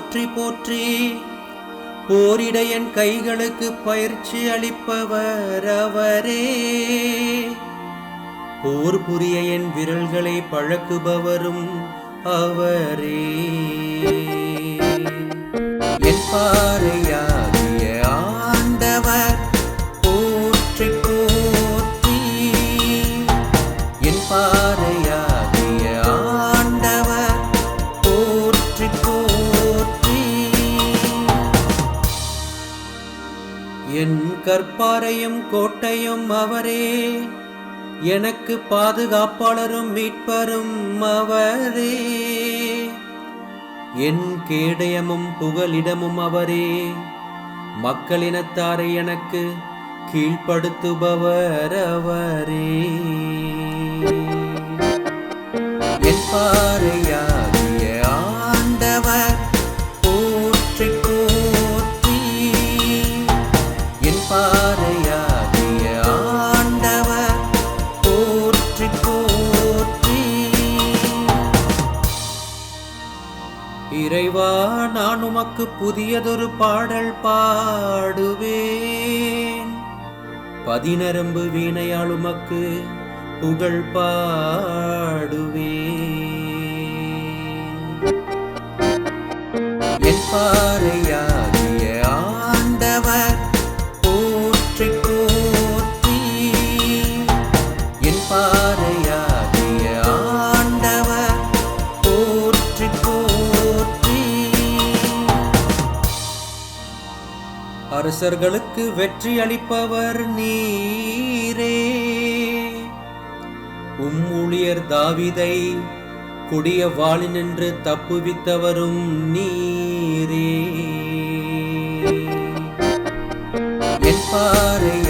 போற்றி போற்றி. போரிட என் கைகளுக்கு பயிற்சி அளிப்பவர் அவரே. போர் புரிய என் விரல்களை பழக்குபவரும் அவரே. என் பாறையாகிய ஆண்டவர் போற்றி போற்றி. என் பாறையாகிய ஆண்டவர் போற்றி போற்றி. என் கற்பாரையும் கோட்டையும் அவரே. எனக்கு பாதுகாப்பாளரும் மீட்பரும் அவரே. என் கேடயமும் புகலிடமும் அவரே. மக்களினத்தாரை எனக்கு கீழ்ப்படுத்துபவர் அவரே. என் பாறையாகிய ஆண்டவர் போற்றி போற்றி. என் பாறையாகிய ஆண்டவர் போற்றி போற்றி. இறைவா, நான் உமக்கு புதியதொரு பாடல் பாடுவேன். பதினரம்பு வீணையால் உமக்கு புகழ் பாடுவேன். என் பாறையாகிய ஆண்டவர் போற்றி போற்றி. என் பாறையாகிய ஆண்டவர் போற்றி போற்றி. அரசர்களுக்கு வெற்றி அளிப்பவர் நீரே. ஊழியர் தாவீதை கொடிய வாளினின்று தப்புவித்தவரும் நீரே. என் பாறை